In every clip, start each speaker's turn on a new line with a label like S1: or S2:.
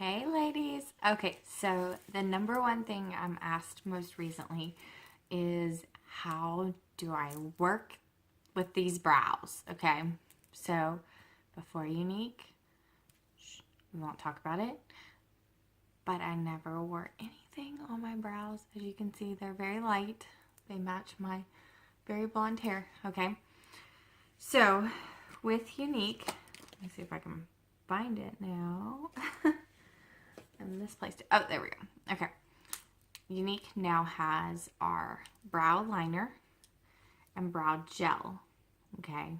S1: Hey ladies. Okay, so the number one thing I'm asked most recently is how do I work with these brows? Okay, so before Unique, we won't talk about it, but I never wore anything on my brows. As you can see, they're very light. They match my very blonde hair, okay? So with Unique, let me see if I can find it now. I misplaced it. Oh, there we go. Okay. Unique now has our brow liner and brow gel. Okay.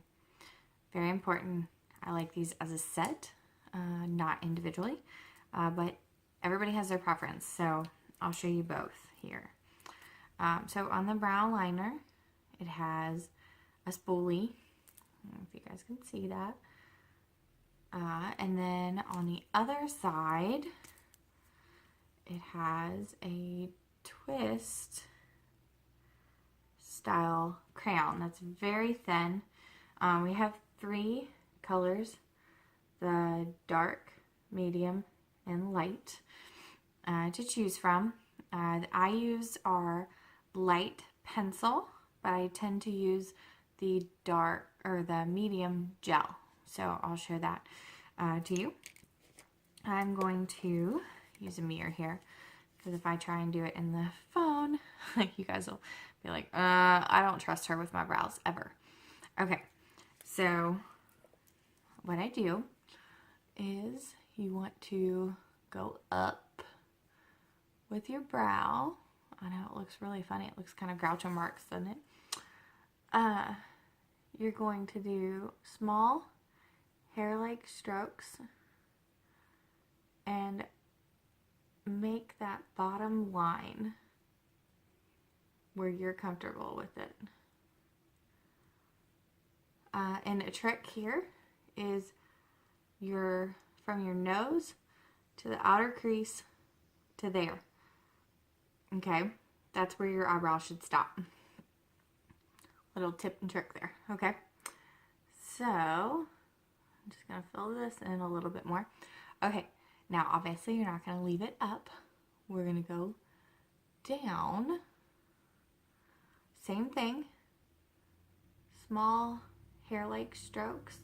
S1: Very important. I like these as a set, not individually, but everybody has their preference. So I'll show you both here. So on the brow liner, it has a spoolie. I don't know if you guys can see that. And then on the other side, it has a twist style crayon that's very thin. We have three colors, the dark, medium, and light to choose from. I use our light pencil, but I tend to use the dark or the medium gel. So I'll show that to you. I'm going to use a mirror here because if I try and do it in the phone, you guys will be like, I don't trust her with my brows ever. Okay, so what I do is you want to go up with your brow. I know it looks really funny. It looks kind of Groucho Marx, doesn't it? You're going to do small hair-like strokes and make that bottom line where you're comfortable with it. And a trick here is from your nose to the outer crease to there. Okay, that's where your eyebrow should stop. Little tip and trick there. Okay, so I'm just gonna fill this in a little bit more. Okay. Now, obviously, you're not going to leave it up. We're going to go down. Same thing. Small hair-like strokes.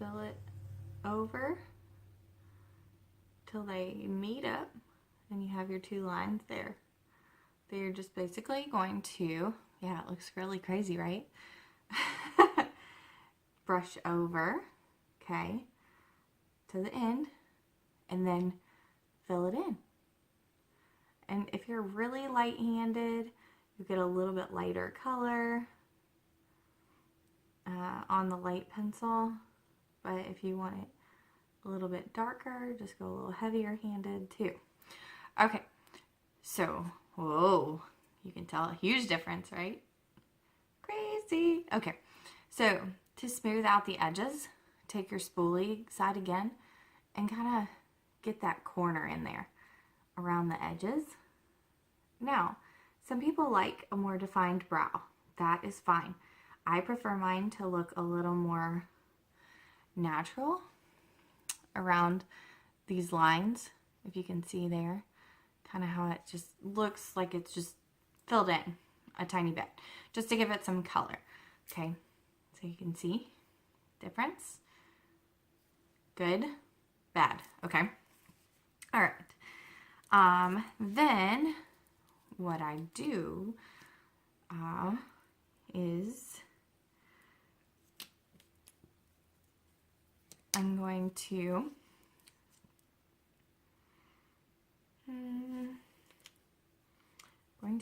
S1: Fill it over till they meet up. And you have your two lines there. So you're just basically going to, yeah, it looks really crazy, right? Brush over, okay, to the end, and then fill it in. And if you're really light-handed, you get a little bit lighter color on the light pencil, but if you want it a little bit darker, just go a little heavier handed too. Okay, so, whoa, you can tell a huge difference, right? Crazy. Okay, so to smooth out the edges, take your spoolie side again and kind of get that corner in there around the edges. Now, some people like a more defined brow. That is fine. I prefer mine to look a little more natural around these lines. If you can see there, kind of how it just looks like it's just filled in a tiny bit, just to give it some color. Okay, so you can see difference. Good, bad, okay. All right. Then what I do is I'm going to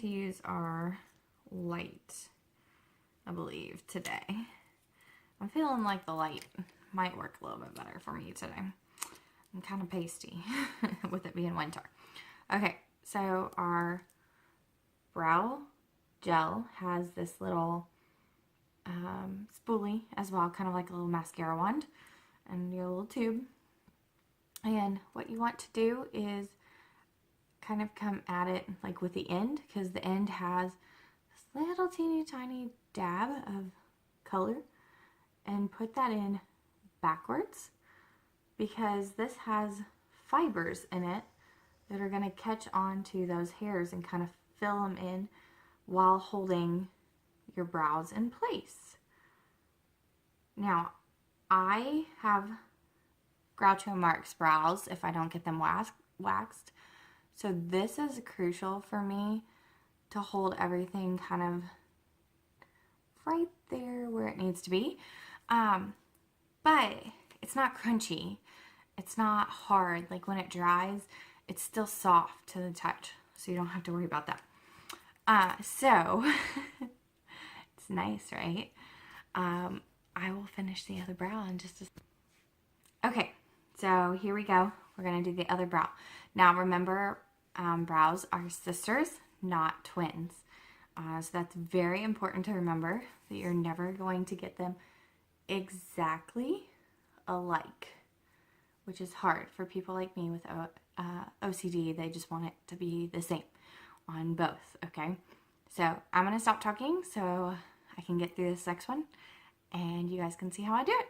S1: use our light, I believe, today. I'm feeling like the light might work a little bit better for me today. I'm kind of pasty with it being winter. Okay, so our brow gel has this little spoolie as well, kind of like a little mascara wand, and your little tube. And what you want to do is kind of come at it like with the end, because the end has this little teeny tiny dab of color, and put that in backwards because this has fibers in it that are going to catch on to those hairs and kind of fill them in while holding your brows in place. Now, I have Groucho Marx brows if I don't get them waxed. So this is crucial for me to hold everything kind of right there where it needs to be. But it's not crunchy. It's not hard. Like when it dries, it's still soft to the touch. So you don't have to worry about that. So it's nice, right? I will finish the other brow in just a... Okay, so here we go. We're going to do the other brow. Now remember, brows are sisters, not twins. So that's very important to remember, that you're never going to get them exactly alike, which is hard for people like me with OCD. They just want it to be the same on both, okay? So I'm going to stop talking so I can get through this next one and you guys can see how I do it.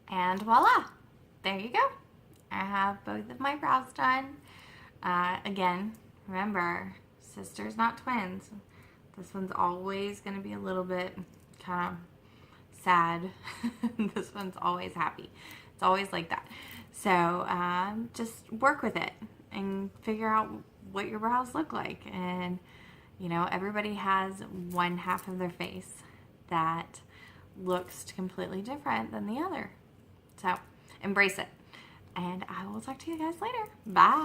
S1: And voila, there you go. I have both of my brows done. Again, remember, sisters, not twins. This one's always going to be a little bit kind of sad. This one's always happy. It's always like that. So just work with it and figure out what your brows look like. And, you know, everybody has one half of their face that looks completely different than the other. So embrace it. And I will talk to you guys later. Bye.